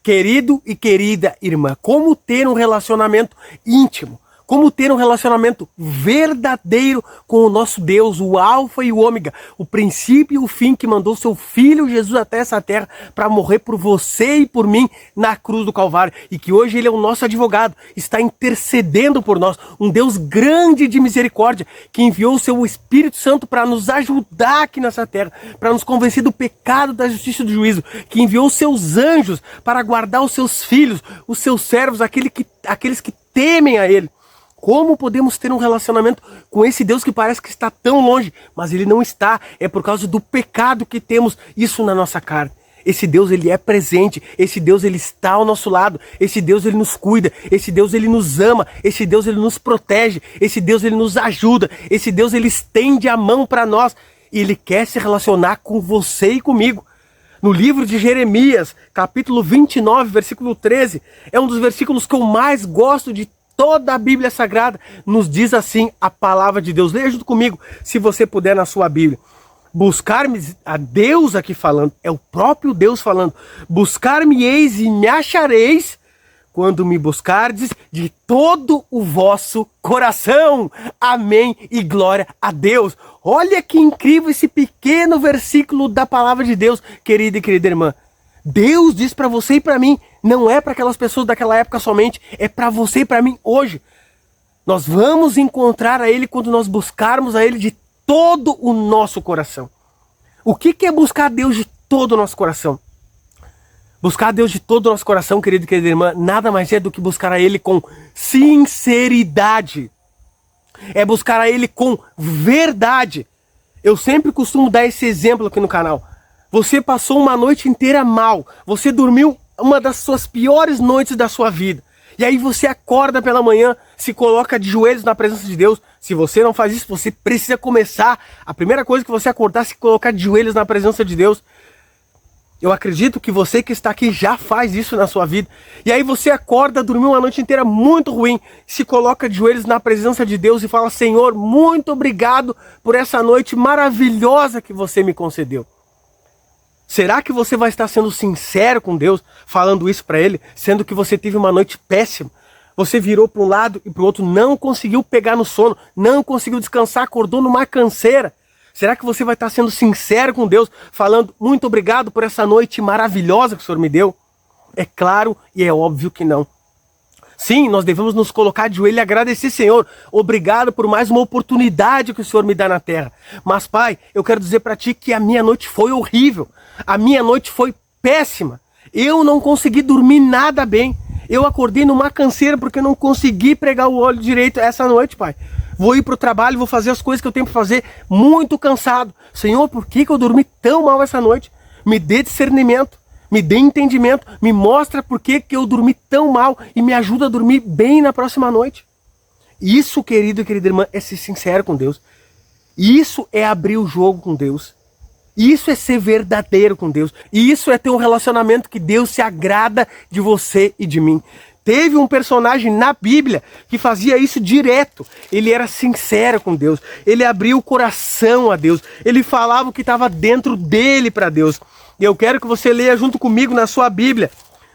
Querido e querida irmã, como ter um relacionamento íntimo, como ter um relacionamento verdadeiro com o nosso Deus, o Alfa e o Ômega, o princípio e o fim, que mandou seu Filho Jesus até essa terra para morrer por você e por mim na cruz do Calvário, e que hoje Ele é o nosso advogado, está intercedendo por nós, um Deus grande de misericórdia, que enviou o seu Espírito Santo para nos ajudar aqui nessa terra, para nos convencer do pecado, da justiça e do juízo, que enviou os seus anjos para guardar os seus filhos, os seus servos, aqueles que temem a Ele. Como podemos ter um relacionamento com esse Deus que parece que está tão longe, mas Ele não está? É por causa do pecado que temos isso na nossa carne. Esse Deus, Ele é presente, esse Deus, Ele está ao nosso lado, esse Deus, Ele nos cuida, esse Deus, Ele nos ama, esse Deus, Ele nos protege, esse Deus, Ele nos ajuda, esse Deus, Ele estende a mão para nós e Ele quer se relacionar com você e comigo. No livro de Jeremias, capítulo 29, versículo 13, é um dos versículos que eu mais gosto de toda a Bíblia Sagrada. Nos diz assim a palavra de Deus. Leia junto comigo, se você puder, na sua Bíblia. Buscar-me, a Deus aqui falando, é o próprio Deus falando. Buscar-me-eis e me achareis quando me buscardes de todo o vosso coração. Amém e glória a Deus. Olha que incrível esse pequeno versículo da palavra de Deus, querida e querida irmã. Deus diz para você e para mim, não é para aquelas pessoas daquela época somente, é para você e para mim hoje. Nós vamos encontrar a Ele quando nós buscarmos a Ele de todo o nosso coração. O que é buscar a Deus de todo o nosso coração? Buscar a Deus de todo o nosso coração, querido e querida irmã, nada mais é do que buscar a Ele com sinceridade. É buscar a Ele com verdade. Eu sempre costumo dar esse exemplo aqui no canal. Você passou uma noite inteira mal, você dormiu uma das suas piores noites da sua vida. E aí você acorda pela manhã, se coloca de joelhos na presença de Deus. Se você não faz isso, você precisa começar. A primeira coisa que você acordar é se colocar de joelhos na presença de Deus. Eu acredito que você que está aqui já faz isso na sua vida. E aí você acorda, dormiu uma noite inteira muito ruim, se coloca de joelhos na presença de Deus e fala: Senhor, muito obrigado por essa noite maravilhosa que você me concedeu. Será que você vai estar sendo sincero com Deus, falando isso para Ele, sendo que você teve uma noite péssima? Você virou para um lado e para o outro, não conseguiu pegar no sono, não conseguiu descansar, acordou numa canseira. Será que você vai estar sendo sincero com Deus, falando: muito obrigado por essa noite maravilhosa que o Senhor me deu? É claro e é óbvio que não. Sim, nós devemos nos colocar de joelho e agradecer: Senhor, obrigado por mais uma oportunidade que o Senhor me dá na terra. Mas, Pai, eu quero dizer para Ti que a minha noite foi horrível. A minha noite foi péssima. Eu não consegui dormir nada bem. Eu acordei numa canseira porque não consegui pregar o olho direito essa noite, Pai. Vou ir para o trabalho, vou fazer as coisas que eu tenho para fazer, muito cansado. Senhor, por que eu dormi tão mal essa noite? Me dê discernimento, me dê entendimento, me mostra por que eu dormi tão mal e me ajuda a dormir bem na próxima noite. Isso, querido e querida irmã, é ser sincero com Deus. Isso é abrir o jogo com Deus. Isso é ser verdadeiro com Deus. E isso é ter um relacionamento que Deus se agrada de você e de mim. Teve um personagem na Bíblia que fazia isso direto. Ele era sincero com Deus. Ele abria o coração a Deus. Ele falava o que estava dentro dele para Deus. E eu quero que você leia junto comigo na sua Bíblia,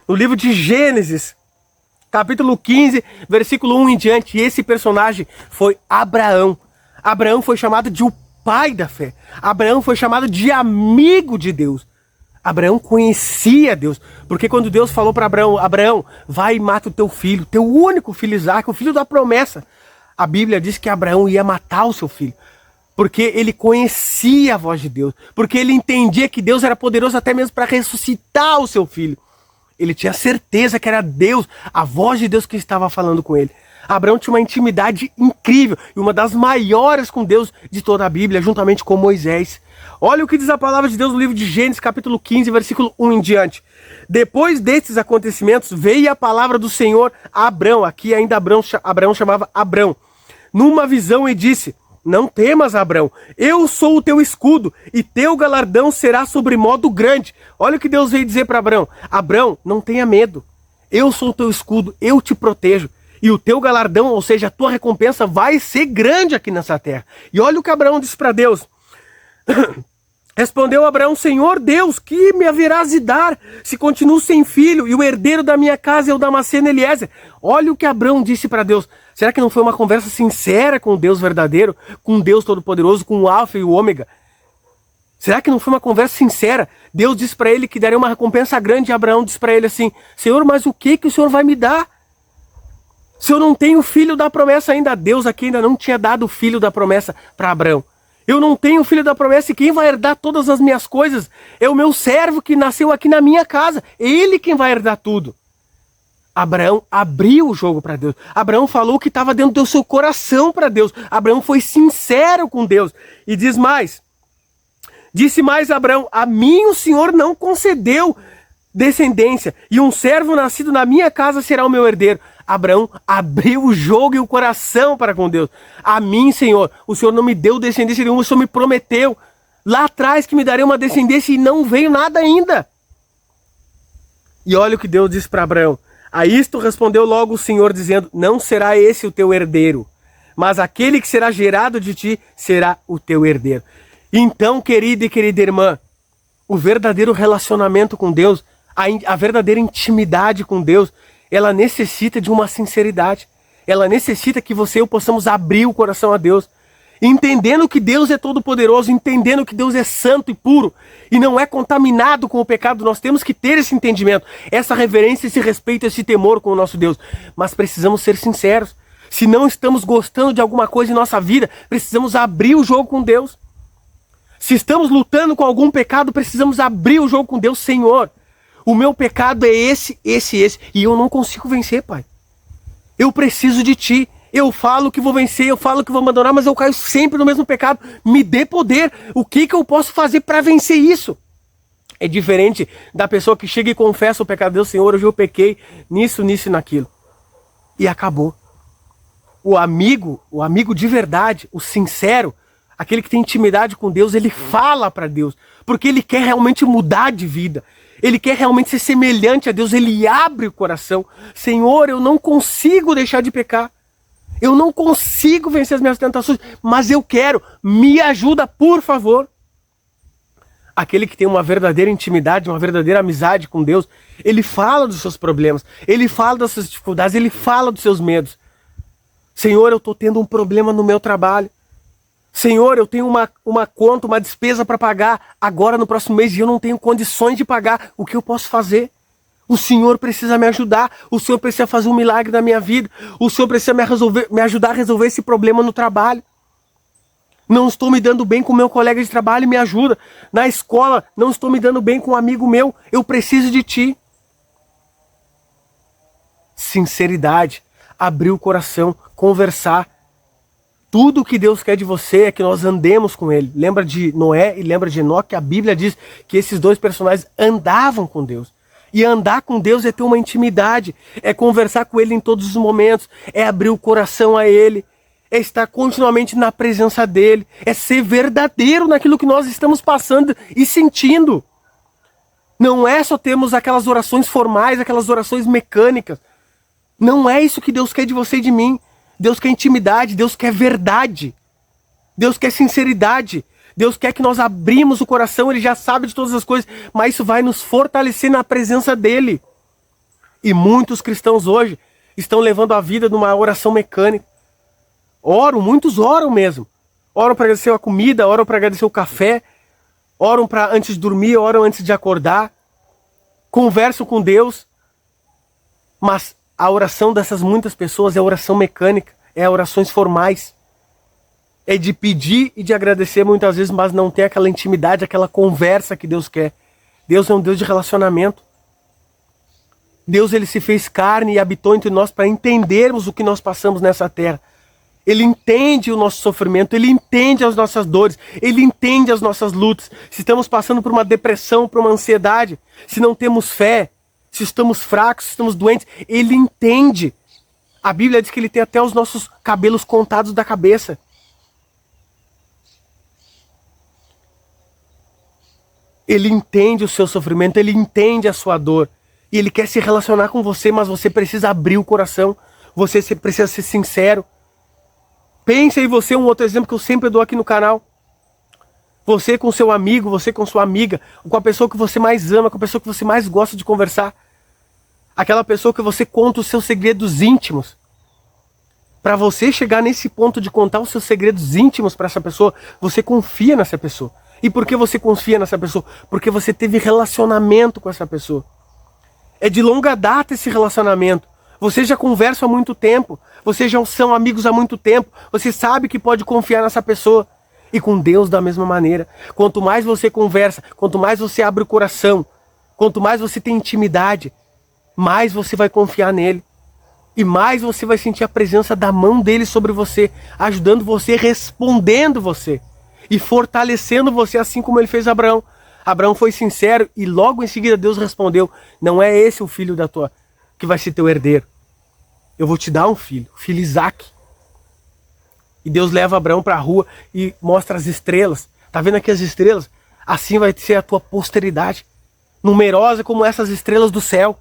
no livro de Gênesis, capítulo 15, versículo 1 em diante. E esse personagem foi Abraão. Abraão foi chamado de o pai da fé. Abraão foi chamado de amigo de Deus. Abraão conhecia Deus, porque quando Deus falou para Abraão: Abraão, vai e mata o teu filho, teu único filho Isaque, o filho da promessa. A Bíblia diz que Abraão ia matar o seu filho, porque ele conhecia a voz de Deus, porque ele entendia que Deus era poderoso até mesmo para ressuscitar o seu filho. Ele tinha certeza que era Deus, a voz de Deus que estava falando com ele. Abraão tinha uma intimidade incrível e uma das maiores com Deus de toda a Bíblia, juntamente com Moisés. Olha o que diz a palavra de Deus no livro de Gênesis, capítulo 15, versículo 1 em diante. Depois destes acontecimentos, veio a palavra do Senhor a Abrão, aqui ainda Abraão chamava Abrão, numa visão, e disse: não temas, Abrão, eu sou o teu escudo, e teu galardão será sobremodo grande. Olha o que Deus veio dizer para Abrão: Abrão, não tenha medo, eu sou o teu escudo, eu te protejo. E o teu galardão, ou seja, a tua recompensa vai ser grande aqui nessa terra. E olha o que Abraão disse para Deus: Respondeu Abraão: Senhor Deus, que me haverás de dar se continuo sem filho e o herdeiro da minha casa é o Damasceno Eliezer? Olha o que Abraão disse para Deus. Será que não foi uma conversa sincera com o Deus verdadeiro, com o Deus Todo-Poderoso, com o Alfa e o Ômega? Será que não foi uma conversa sincera? Deus disse para ele que daria uma recompensa grande e Abraão disse para ele assim: Senhor, mas o que o Senhor vai me dar? Se eu não tenho o filho da promessa ainda, Deus aqui ainda não tinha dado o filho da promessa para Abraão. Eu não tenho o filho da promessa e quem vai herdar todas as minhas coisas é o meu servo que nasceu aqui na minha casa. É ele quem vai herdar tudo. Abraão abriu o jogo para Deus. Abraão falou o que estava dentro do seu coração para Deus. Abraão foi sincero com Deus. E diz mais. Disse mais Abraão: a mim o Senhor não concedeu descendência e um servo nascido na minha casa será o meu herdeiro. Abraão abriu o jogo e o coração para com Deus. A mim, Senhor, o Senhor não me deu descendência nenhuma, o Senhor me prometeu lá atrás que me daria uma descendência e não veio nada ainda. E olha o que Deus disse para Abraão. A isto respondeu logo o Senhor dizendo: não será esse o teu herdeiro, mas aquele que será gerado de ti será o teu herdeiro. Então, querida e querida irmã, o verdadeiro relacionamento com Deus, a verdadeira intimidade com Deus, ela necessita de uma sinceridade. Ela necessita que você e eu possamos abrir o coração a Deus, entendendo que Deus é todo-poderoso, entendendo que Deus é santo e puro e não é contaminado com o pecado. Nós temos que ter esse entendimento, essa reverência, esse respeito, esse temor com o nosso Deus. Mas precisamos ser sinceros. Se não estamos gostando de alguma coisa em nossa vida, precisamos abrir o jogo com Deus. Se estamos lutando com algum pecado, precisamos abrir o jogo com Deus. Senhor, o meu pecado é esse, e eu não consigo vencer, Pai. Eu preciso de Ti. Eu falo que vou vencer, eu falo que vou abandonar, mas eu caio sempre no mesmo pecado. Me dê poder. O que eu posso fazer para vencer isso? É diferente da pessoa que chega e confessa o pecado de Deus. Senhor, hoje eu pequei nisso, nisso e naquilo. E acabou. O amigo de verdade, o sincero, aquele que tem intimidade com Deus, ele fala para Deus, porque ele quer realmente mudar de vida. Ele quer realmente ser semelhante a Deus, ele abre o coração. Senhor, eu não consigo deixar de pecar. Eu não consigo vencer as minhas tentações, mas eu quero. Me ajuda, por favor. Aquele que tem uma verdadeira intimidade, uma verdadeira amizade com Deus, ele fala dos seus problemas, ele fala das suas dificuldades, ele fala dos seus medos. Senhor, eu estou tendo um problema no meu trabalho. Senhor, eu tenho uma conta, uma despesa para pagar agora no próximo mês e eu não tenho condições de pagar. O que eu posso fazer? O Senhor precisa me ajudar. O Senhor precisa fazer um milagre na minha vida. O Senhor precisa me ajudar a resolver esse problema no trabalho. Não estou me dando bem com meu colega de trabalho, me ajuda. Na escola, não estou me dando bem com um amigo meu. Eu preciso de Ti. Sinceridade, abrir o coração, conversar. Tudo o que Deus quer de você é que nós andemos com Ele. Lembra de Noé e lembra de Enoque? A Bíblia diz que esses dois personagens andavam com Deus. E andar com Deus é ter uma intimidade, é conversar com Ele em todos os momentos, é abrir o coração a Ele, é estar continuamente na presença dEle, é ser verdadeiro naquilo que nós estamos passando e sentindo. Não é só termos aquelas orações formais, aquelas orações mecânicas. Não é isso que Deus quer de você e de mim. Deus quer intimidade, Deus quer verdade, Deus quer sinceridade, Deus quer que nós abrimos o coração. Ele já sabe de todas as coisas, mas isso vai nos fortalecer na presença dEle. E muitos cristãos hoje estão levando a vida numa oração mecânica. Muitos oram mesmo. Oram para agradecer a comida, oram para agradecer o café, oram para antes de dormir, oram antes de acordar, conversam com Deus, mas a oração dessas muitas pessoas é oração mecânica, é orações formais. É de pedir e de agradecer muitas vezes, mas não tem aquela intimidade, aquela conversa que Deus quer. Deus é um Deus de relacionamento. Deus, ele se fez carne e habitou entre nós para entendermos o que nós passamos nessa terra. Ele entende o nosso sofrimento, ele entende as nossas dores, ele entende as nossas lutas. Se estamos passando por uma depressão, por uma ansiedade, se não temos fé, se estamos fracos, se estamos doentes, ele entende. A Bíblia diz que ele tem até os nossos cabelos contados da cabeça. Ele entende o seu sofrimento, ele entende a sua dor. E ele quer se relacionar com você, mas você precisa abrir o coração. Você precisa ser sincero. Pense em você, um outro exemplo que eu sempre dou aqui no canal. Você com seu amigo, você com sua amiga, com a pessoa que você mais ama, com a pessoa que você mais gosta de conversar. Aquela pessoa que você conta os seus segredos íntimos. Para você chegar nesse ponto de contar os seus segredos íntimos para essa pessoa, você confia nessa pessoa. E por que você confia nessa pessoa? Porque você teve relacionamento com essa pessoa. É de longa data esse relacionamento. Você já conversa há muito tempo. Vocês já são amigos há muito tempo. Você sabe que pode confiar nessa pessoa. E com Deus da mesma maneira. Quanto mais você conversa, quanto mais você abre o coração, quanto mais você tem intimidade, mais você vai confiar nele. E mais você vai sentir a presença da mão dele sobre você, ajudando você, respondendo você. E fortalecendo você, assim como ele fez Abraão. Abraão foi sincero e logo em seguida Deus respondeu: não é esse o filho que vai ser teu herdeiro. Eu vou te dar um filho, o filho Isaac. E Deus leva Abraão para a rua e mostra as estrelas. Tá vendo aqui as estrelas? Assim vai ser a tua posteridade, numerosa como essas estrelas do céu.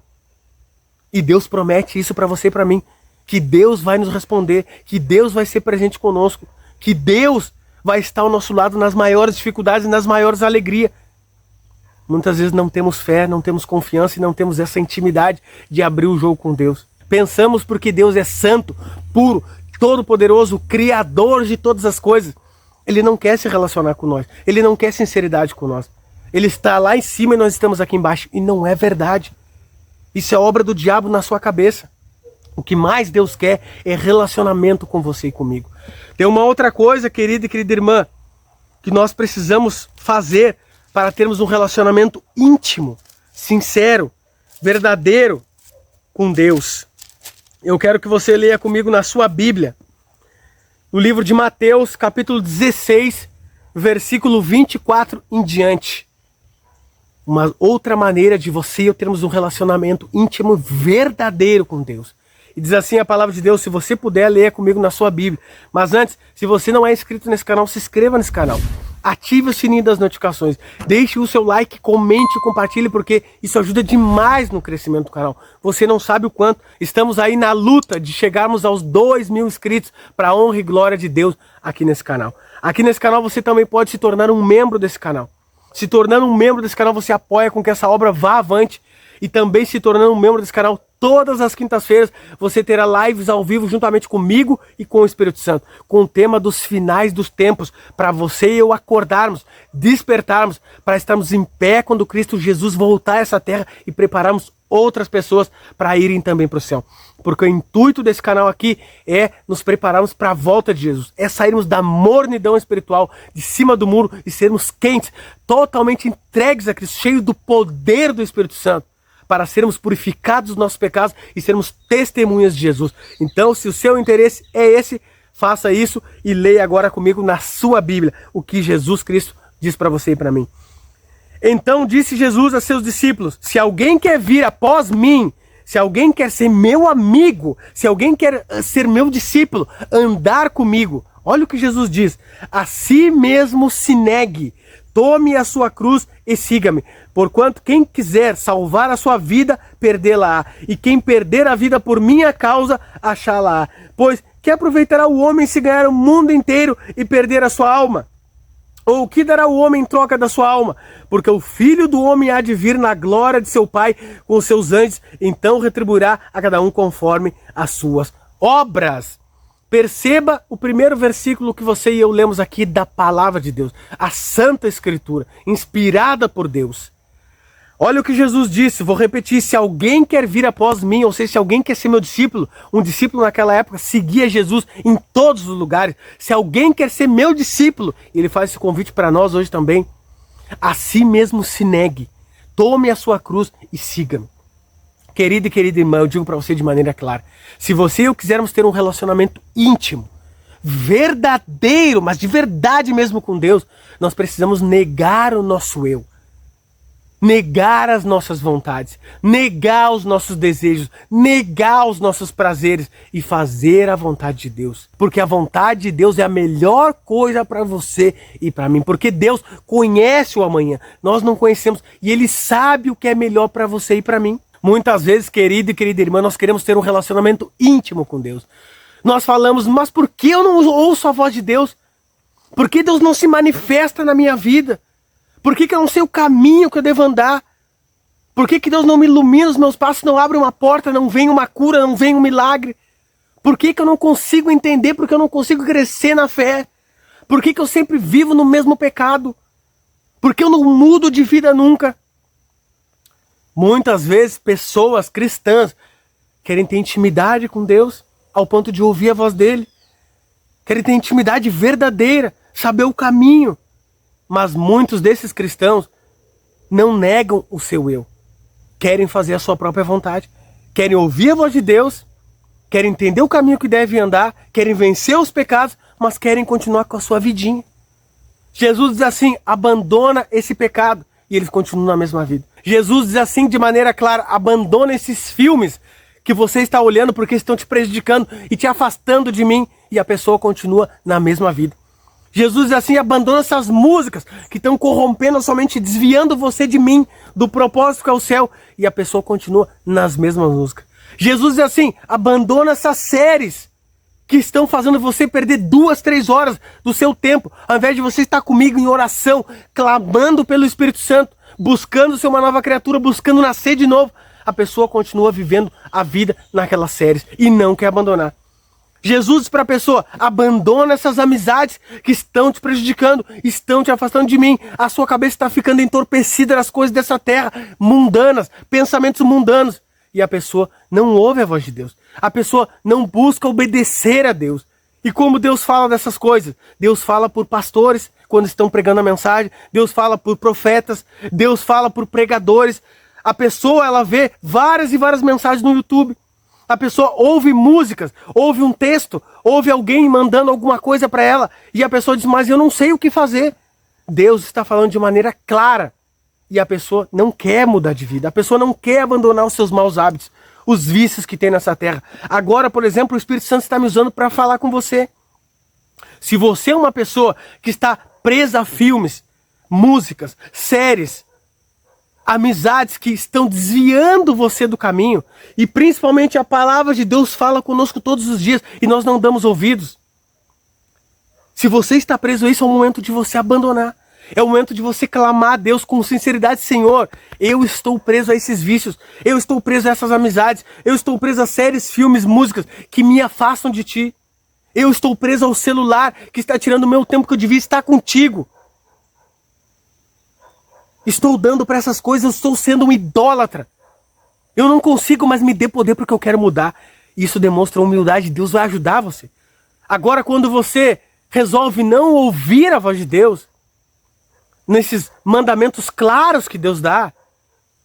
E Deus promete isso para você e para mim, que Deus vai nos responder, que Deus vai ser presente conosco, que Deus vai estar ao nosso lado nas maiores dificuldades e nas maiores alegrias. Muitas vezes não temos fé, não temos confiança e não temos essa intimidade de abrir o jogo com Deus. Pensamos porque Deus é santo, puro, todo-poderoso, criador de todas as coisas. Ele não quer se relacionar com nós, ele não quer sinceridade com nós. Ele está lá em cima e nós estamos aqui embaixo. E não é verdade. Isso é obra do diabo na sua cabeça. O que mais Deus quer é relacionamento com você e comigo. Tem uma outra coisa, querida e querida irmã, que nós precisamos fazer para termos um relacionamento íntimo, sincero, verdadeiro com Deus. Eu quero que você leia comigo na sua Bíblia, no livro de Mateus, capítulo 16, versículo 24 em diante. Uma outra maneira de você e eu termos um relacionamento íntimo verdadeiro com Deus. E diz assim a palavra de Deus: se você puder, leia comigo na sua Bíblia. Mas antes, se você não é inscrito nesse canal, se inscreva nesse canal. Ative o sininho das notificações. Deixe o seu like, comente e compartilhe, porque isso ajuda demais no crescimento do canal. Você não sabe o quanto. Estamos aí na luta de chegarmos aos 2.000 inscritos para a honra e glória de Deus aqui nesse canal. Aqui nesse canal você também pode se tornar um membro desse canal. Se tornando um membro desse canal, você apoia com que essa obra vá avante. E também se tornando um membro desse canal, todas as quintas-feiras você terá lives ao vivo juntamente comigo e com o Espírito Santo, com o tema dos finais dos tempos, para você e eu acordarmos, despertarmos, para estarmos em pé quando Cristo Jesus voltar a essa terra e prepararmos outras pessoas para irem também para o céu. Porque o intuito desse canal aqui é nos prepararmos para a volta de Jesus, é sairmos da mornidão espiritual, de cima do muro e sermos quentes, totalmente entregues a Cristo, cheios do poder do Espírito Santo, para sermos purificados dos nossos pecados e sermos testemunhas de Jesus. Então, se o seu interesse é esse, faça isso e leia agora comigo na sua Bíblia o que Jesus Cristo diz para você e para mim. Então disse Jesus a seus discípulos: se alguém quer vir após mim, se alguém quer ser meu amigo, se alguém quer ser meu discípulo, andar comigo, olha o que Jesus diz: a si mesmo se negue, tome a sua cruz e siga-me. Porquanto quem quiser salvar a sua vida, perdê-la-á. E quem perder a vida por minha causa, achá-la-á. Pois que aproveitará o homem se ganhar o mundo inteiro e perder a sua alma? Ou o que dará o homem em troca da sua alma? Porque o Filho do Homem há de vir na glória de seu Pai com os seus anjos, então retribuirá a cada um conforme as suas obras. Perceba o primeiro versículo que você e eu lemos aqui da palavra de Deus, a Santa Escritura, inspirada por Deus. Olha o que Jesus disse, vou repetir: se alguém quer vir após mim, ou seja, se alguém quer ser meu discípulo, um discípulo naquela época seguia Jesus em todos os lugares. Se alguém quer ser meu discípulo, ele faz esse convite para nós hoje também, a si mesmo se negue, tome a sua cruz e siga-me. Querido e querida irmã, eu digo para você de maneira clara: se você e eu quisermos ter um relacionamento íntimo, verdadeiro, mas de verdade mesmo com Deus, nós precisamos negar o nosso eu. Negar as nossas vontades, negar os nossos desejos, negar os nossos prazeres e fazer a vontade de Deus. Porque a vontade de Deus é a melhor coisa para você e para mim. Porque Deus conhece o amanhã, nós não conhecemos, e Ele sabe o que é melhor para você e para mim. Muitas vezes, querido e querida irmã, nós queremos ter um relacionamento íntimo com Deus. Nós falamos: mas por que eu não ouço a voz de Deus? Por que Deus não se manifesta na minha vida? Por que eu não sei o caminho que eu devo andar? Por que Deus não me ilumina os meus passos, não abre uma porta, não vem uma cura, não vem um milagre? Por que eu não consigo entender? Por que eu não consigo crescer na fé? Por que eu sempre vivo no mesmo pecado? Por que eu não mudo de vida nunca? Muitas vezes pessoas cristãs querem ter intimidade com Deus ao ponto de ouvir a voz dele. Querem ter intimidade verdadeira, saber o caminho. Mas muitos desses cristãos não negam o seu eu. Querem fazer a sua própria vontade. Querem ouvir a voz de Deus. Querem entender o caminho que devem andar. Querem vencer os pecados, mas querem continuar com a sua vidinha. Jesus diz assim, abandona esse pecado. E eles continuam na mesma vida. Jesus diz assim de maneira clara, abandona esses filmes que você está olhando porque estão te prejudicando e te afastando de mim. E a pessoa continua na mesma vida. Jesus diz assim, abandona essas músicas que estão corrompendo somente, desviando você de mim, do propósito que é o céu. E a pessoa continua nas mesmas músicas. Jesus diz assim, abandona essas séries que estão fazendo você perder 2, 3 horas do seu tempo, ao invés de você estar comigo em oração, clamando pelo Espírito Santo, buscando ser uma nova criatura, buscando nascer de novo. A pessoa continua vivendo a vida naquelas séries e não quer abandonar. Jesus diz para a pessoa, abandona essas amizades que estão te prejudicando, estão te afastando de mim. A sua cabeça está ficando entorpecida nas coisas dessa terra, mundanas, pensamentos mundanos. E a pessoa não ouve a voz de Deus. A pessoa não busca obedecer a Deus. E como Deus fala dessas coisas? Deus fala por pastores, quando estão pregando a mensagem. Deus fala por profetas. Deus fala por pregadores. A pessoa, ela vê várias e várias mensagens no YouTube. A pessoa ouve músicas, ouve um texto, ouve alguém mandando alguma coisa para ela. E a pessoa diz, mas eu não sei o que fazer. Deus está falando de maneira clara. E a pessoa não quer mudar de vida. A pessoa não quer abandonar os seus maus hábitos, os vícios que tem nessa terra. Agora, por exemplo, o Espírito Santo está me usando para falar com você. Se você é uma pessoa que está presa a filmes, músicas, séries, amizades que estão desviando você do caminho, e principalmente a palavra de Deus fala conosco todos os dias e nós não damos ouvidos. Se você está preso a isso, é o momento de você abandonar. É o momento de você clamar a Deus com sinceridade, Senhor, eu estou preso a esses vícios, eu estou preso a essas amizades, eu estou preso a séries, filmes, músicas que me afastam de Ti. Eu estou preso ao celular que está tirando o meu tempo que eu devia estar contigo. Estou dando para essas coisas, eu estou sendo um idólatra. Eu não consigo, mas me dê poder porque eu quero mudar. Isso demonstra humildade, Deus vai ajudar você. Agora, quando você resolve não ouvir a voz de Deus, nesses mandamentos claros que Deus dá,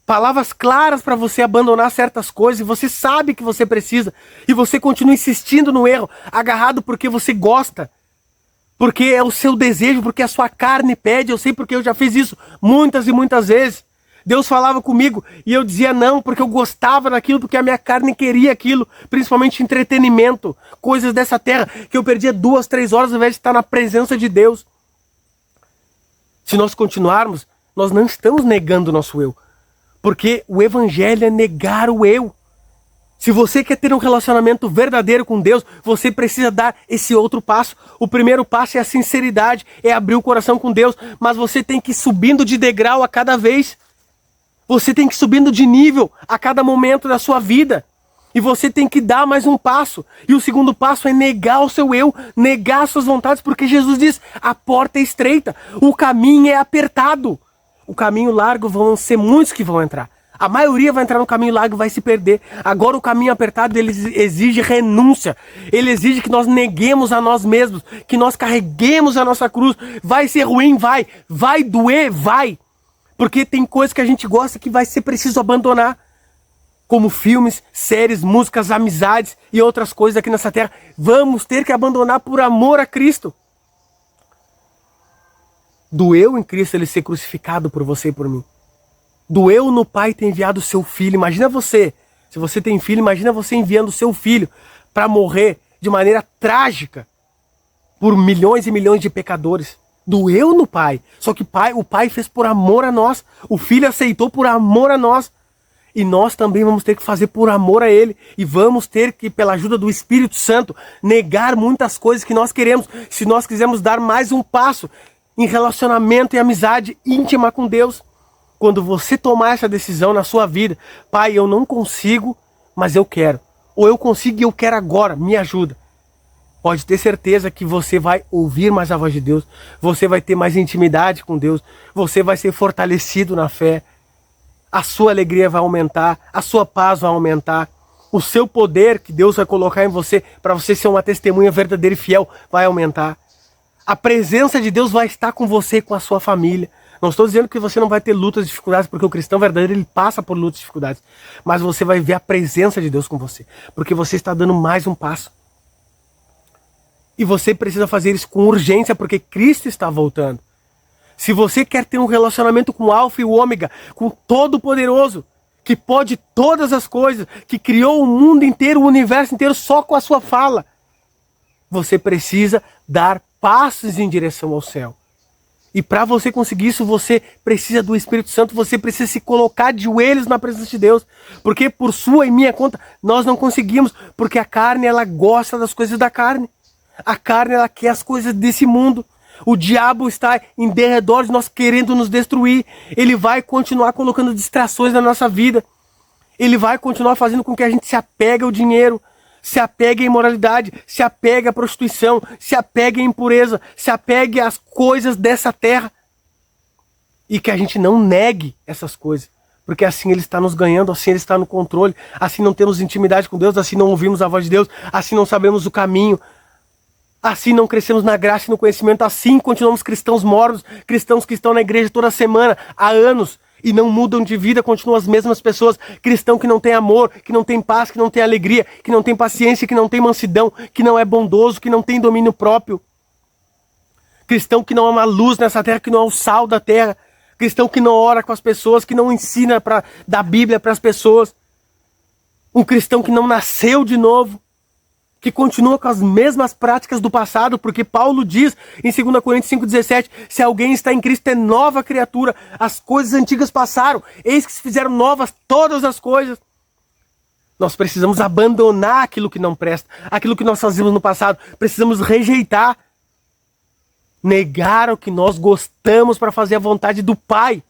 palavras claras para você abandonar certas coisas, e você sabe que você precisa, e você continua insistindo no erro, agarrado porque você gosta, porque é o seu desejo, porque a sua carne pede. Eu sei porque eu já fiz isso muitas e muitas vezes. Deus falava comigo e eu dizia não, porque eu gostava daquilo, porque a minha carne queria aquilo, principalmente entretenimento, coisas dessa terra, que eu perdia 2, 3 horas ao invés de estar na presença de Deus. Se nós continuarmos, nós não estamos negando o nosso eu. Porque o evangelho é negar o eu. Se você quer ter um relacionamento verdadeiro com Deus, você precisa dar esse outro passo. O primeiro passo é a sinceridade, é abrir o coração com Deus. Mas você tem que ir subindo de degrau a cada vez. Você tem que ir subindo de nível a cada momento da sua vida. E você tem que dar mais um passo. E o segundo passo é negar o seu eu, negar as suas vontades, porque Jesus diz, a porta é estreita, o caminho é apertado. O caminho largo vão ser muitos que vão entrar. A maioria vai entrar no caminho largo e vai se perder. Agora o caminho apertado, ele exige renúncia. Ele exige que nós neguemos a nós mesmos, que nós carreguemos a nossa cruz. Vai ser ruim, vai. Vai doer, vai. Porque tem coisas que a gente gosta que vai ser preciso abandonar. Como filmes, séries, músicas, amizades e outras coisas aqui nessa terra. Vamos ter que abandonar por amor a Cristo. Doeu em Cristo ele ser crucificado por você e por mim. Doeu no Pai ter enviado o seu filho. Imagina você, se você tem filho, imagina você enviando o seu filho para morrer de maneira trágica por milhões e milhões de pecadores. Doeu no Pai. Só que o Pai fez por amor a nós. O Filho aceitou por amor a nós. E nós também vamos ter que fazer por amor a Ele. E vamos ter que, pela ajuda do Espírito Santo, negar muitas coisas que nós queremos. Se nós quisermos dar mais um passo em relacionamento e amizade íntima com Deus. Quando você tomar essa decisão na sua vida, pai, eu não consigo, mas eu quero. Ou eu consigo e eu quero agora, me ajuda. Pode ter certeza que você vai ouvir mais a voz de Deus. Você vai ter mais intimidade com Deus. Você vai ser fortalecido na fé. A sua alegria vai aumentar. A sua paz vai aumentar. O seu poder que Deus vai colocar em você para você ser uma testemunha verdadeira e fiel vai aumentar. A presença de Deus vai estar com você e com a sua família. Não estou dizendo que você não vai ter lutas e dificuldades, porque o cristão verdadeiro ele passa por lutas e dificuldades. Mas você vai ver a presença de Deus com você. Porque você está dando mais um passo. E você precisa fazer isso com urgência, porque Cristo está voltando. Se você quer ter um relacionamento com o Alfa e o Ômega, com o Todo-Poderoso, que pode todas as coisas, que criou o mundo inteiro, o universo inteiro só com a sua fala, você precisa dar passos em direção ao céu. E para você conseguir isso, você precisa do Espírito Santo, você precisa se colocar de joelhos na presença de Deus. Porque por sua e minha conta, nós não conseguimos, porque a carne, ela gosta das coisas da carne. A carne, ela quer as coisas desse mundo. O diabo está em derredor de nós querendo nos destruir. Ele vai continuar colocando distrações na nossa vida. Ele vai continuar fazendo com que a gente se apegue ao dinheiro, se apegue à imoralidade, se apegue à prostituição, se apegue à impureza, se apegue às coisas dessa terra. E que a gente não negue essas coisas. Porque assim Ele está nos ganhando, assim Ele está no controle, assim não temos intimidade com Deus, assim não ouvimos a voz de Deus, assim não sabemos o caminho. Assim não crescemos na graça e no conhecimento, assim continuamos cristãos mortos, cristãos que estão na igreja toda semana, há anos, e não mudam de vida, continuam as mesmas pessoas, cristão que não tem amor, que não tem paz, que não tem alegria, que não tem paciência, que não tem mansidão, que não é bondoso, que não tem domínio próprio. Cristão que não é uma luz nessa terra, que não é o sal da terra, cristão que não ora com as pessoas, que não ensina da Bíblia para as pessoas. Um cristão que não nasceu de novo, que continua com as mesmas práticas do passado, porque Paulo diz em 2 Coríntios 5,17, se alguém está em Cristo é nova criatura, as coisas antigas passaram, eis que se fizeram novas todas as coisas. Nós precisamos abandonar aquilo que não presta, aquilo que nós fazíamos no passado, precisamos rejeitar, negar o que nós gostamos para fazer a vontade do Pai.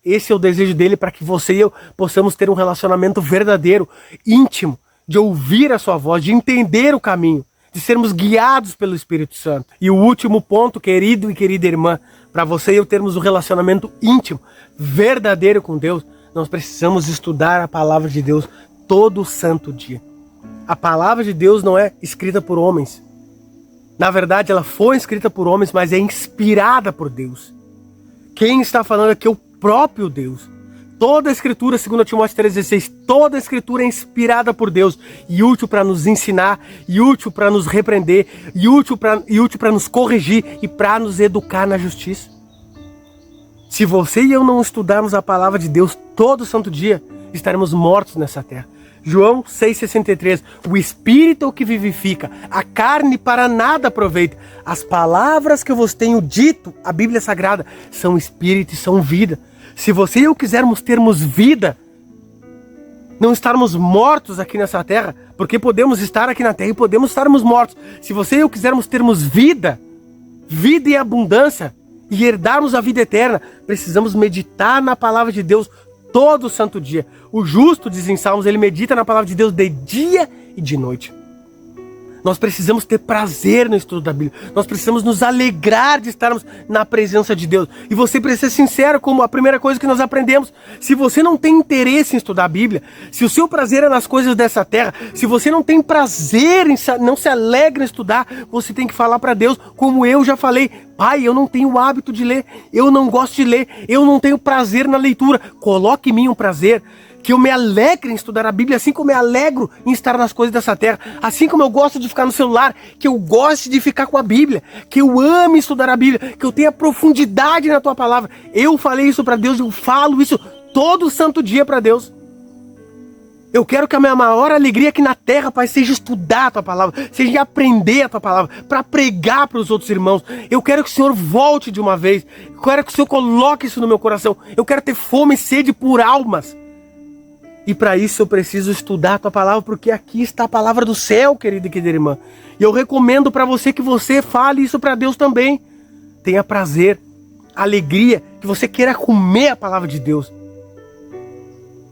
Esse é o desejo dele para que você e eu possamos ter um relacionamento verdadeiro, íntimo, de ouvir a sua voz, de entender o caminho, de sermos guiados pelo Espírito Santo. E o último ponto, querido e querida irmã, para você e eu termos um relacionamento íntimo, verdadeiro com Deus, nós precisamos estudar a palavra de Deus todo santo dia. A palavra de Deus não é escrita por homens. Na verdade, ela foi escrita por homens, mas é inspirada por Deus. Quem está falando aqui é o próprio Deus. Toda a Escritura, 2 Timóteo 3,16, toda a Escritura é inspirada por Deus e útil para nos ensinar, e útil para nos repreender, e útil para nos corrigir e para nos educar na justiça. Se você e eu não estudarmos a palavra de Deus todo santo dia, estaremos mortos nessa terra. João 6,63, o Espírito é o que vivifica, a carne para nada aproveita. As palavras que eu vos tenho dito, a Bíblia Sagrada, são Espírito e são vida. Se você e eu quisermos termos vida, não estarmos mortos aqui nessa terra, porque podemos estar aqui na terra e podemos estarmos mortos. Se você e eu quisermos termos vida, vida em abundância, e herdarmos a vida eterna, precisamos meditar na palavra de Deus todo santo dia. O justo, diz em Salmos, ele medita na palavra de Deus de dia e de noite. Nós precisamos ter prazer no estudo da Bíblia. Nós precisamos nos alegrar de estarmos na presença de Deus. E você precisa ser sincero, como a primeira coisa que nós aprendemos. Se você não tem interesse em estudar a Bíblia, se o seu prazer é nas coisas dessa terra, se você não tem prazer, não se alegra em estudar, você tem que falar para Deus, como eu já falei: Pai, eu não tenho o hábito de ler, eu não gosto de ler, eu não tenho prazer na leitura. Coloque em mim um prazer, que eu me alegre em estudar a Bíblia, assim como eu me alegro em estar nas coisas dessa terra, assim como eu gosto de ficar no celular, que eu goste de ficar com a Bíblia, que eu ame estudar a Bíblia, que eu tenha profundidade na tua palavra. Eu falei isso para Deus, eu falo isso todo santo dia para Deus. Eu quero que a minha maior alegria aqui na terra, Pai, seja estudar a tua palavra, seja aprender a tua palavra, para pregar para os outros irmãos. Eu quero que o Senhor volte de uma vez, eu quero que o Senhor coloque isso no meu coração. Eu quero ter fome e sede por almas. E para isso eu preciso estudar a tua palavra, porque aqui está a palavra do céu, querida e querida irmã. E eu recomendo para você que você fale isso para Deus também. Tenha prazer, alegria, que você queira comer a palavra de Deus.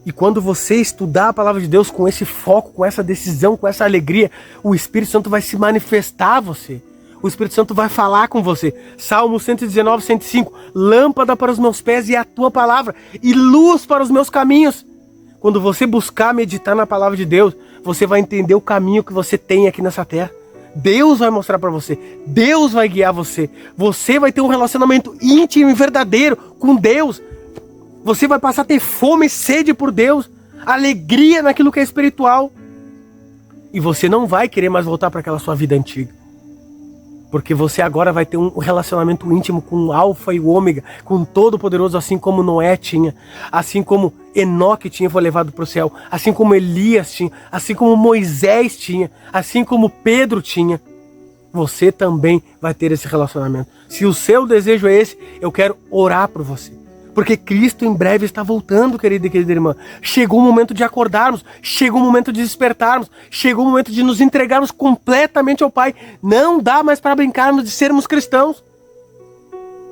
E quando você estudar a palavra de Deus com esse foco, com essa decisão, com essa alegria, o Espírito Santo vai se manifestar a você. O Espírito Santo vai falar com você. Salmo 119, 105. Lâmpada para os meus pés e a tua palavra, e luz para os meus caminhos. Quando você buscar meditar na palavra de Deus, você vai entender o caminho que você tem aqui nessa terra. Deus vai mostrar para você. Deus vai guiar você. Você vai ter um relacionamento íntimo e verdadeiro com Deus. Você vai passar a ter fome e sede por Deus, alegria naquilo que é espiritual. E você não vai querer mais voltar para aquela sua vida antiga. Porque você agora vai ter um relacionamento íntimo com o Alfa e o Ômega, com o Todo-Poderoso, assim como Noé tinha, assim como Enoque tinha, foi levado para o céu, assim como Elias tinha, assim como Moisés tinha, assim como Pedro tinha. Você também vai ter esse relacionamento. Se o seu desejo é esse, eu quero orar por você. Porque Cristo em breve está voltando, querida e querida irmã. Chegou o momento de acordarmos, chegou o momento de despertarmos, chegou o momento de nos entregarmos completamente ao Pai. Não dá mais para brincarmos de sermos cristãos.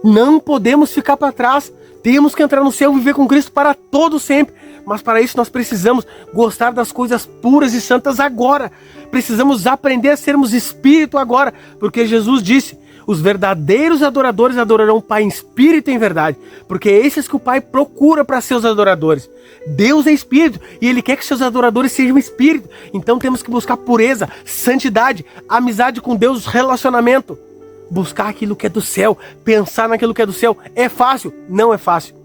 Não podemos ficar para trás. Temos que entrar no céu e viver com Cristo para todo sempre. Mas para isso nós precisamos gostar das coisas puras e santas agora. Precisamos aprender a sermos espírito agora. Porque Jesus disse: os verdadeiros adoradores adorarão o Pai em espírito e em verdade, porque é esses que o Pai procura para seus adoradores. Deus é espírito e Ele quer que seus adoradores sejam espírito. Então temos que buscar pureza, santidade, amizade com Deus, relacionamento. Buscar aquilo que é do céu, pensar naquilo que é do céu. É fácil? Não é fácil.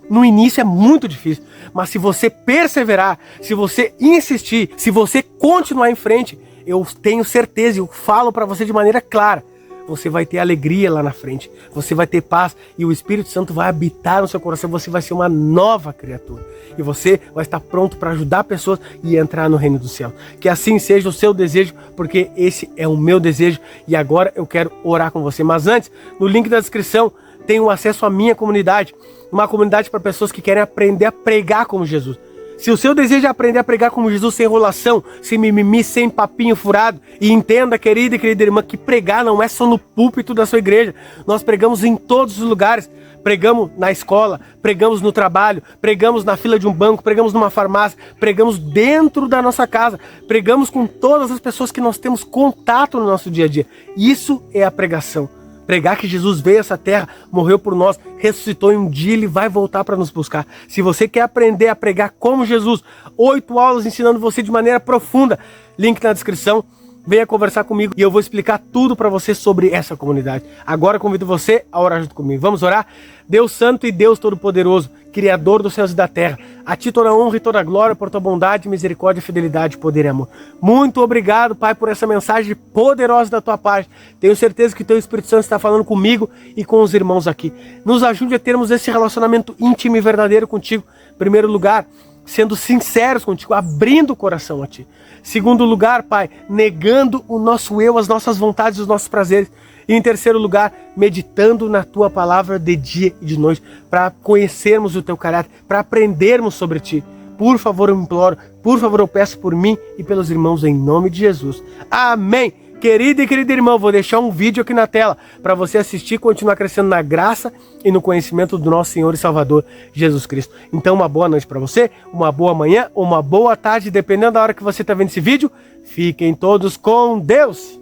No início é muito difícil, mas se você perseverar, se você insistir, se você continuar em frente, eu tenho certeza, eu falo para você de maneira clara, você vai ter alegria lá na frente, você vai ter paz e o Espírito Santo vai habitar no seu coração, você vai ser uma nova criatura e você vai estar pronto para ajudar pessoas e entrar no reino do céu. Que assim seja o seu desejo, porque esse é o meu desejo e agora eu quero orar com você. Mas antes, no link da descrição tem o acesso à minha comunidade, uma comunidade para pessoas que querem aprender a pregar como Jesus. Se o seu desejo é aprender a pregar como Jesus, sem enrolação, sem mimimi, sem papinho furado, e entenda, querida e querida irmã, que pregar não é só no púlpito da sua igreja. Nós pregamos em todos os lugares. Pregamos na escola, pregamos no trabalho, pregamos na fila de um banco, pregamos numa farmácia, pregamos dentro da nossa casa, pregamos com todas as pessoas que nós temos contato no nosso dia a dia. Isso é a pregação. Pregar que Jesus veio a essa terra, morreu por nós, ressuscitou e um dia Ele vai voltar para nos buscar. Se você quer aprender a pregar como Jesus, 8 aulas ensinando você de maneira profunda, link na descrição, venha conversar comigo e eu vou explicar tudo para você sobre essa comunidade. Agora convido você a orar junto comigo. Vamos orar? Deus Santo e Deus Todo-Poderoso, Criador dos céus e da terra, a Ti toda a honra e toda a glória por Tua bondade, misericórdia, fidelidade, poder e amor. Muito obrigado, Pai, por essa mensagem poderosa da Tua parte. Tenho certeza que Teu Espírito Santo está falando comigo e com os irmãos aqui. Nos ajude a termos esse relacionamento íntimo e verdadeiro contigo. Em primeiro lugar, sendo sinceros contigo, abrindo o coração a Ti. Segundo lugar, Pai, negando o nosso eu, as nossas vontades, os nossos prazeres. E em terceiro lugar, meditando na Tua palavra de dia e de noite, para conhecermos o Teu caráter, para aprendermos sobre Ti. Por favor, eu imploro, por favor, eu peço por mim e pelos irmãos em nome de Jesus. Amém! Querida e querida irmã, vou deixar um vídeo aqui na tela para você assistir e continuar crescendo na graça e no conhecimento do nosso Senhor e Salvador Jesus Cristo. Então, uma boa noite para você, uma boa manhã, uma boa tarde, dependendo da hora que você está vendo esse vídeo. Fiquem todos com Deus!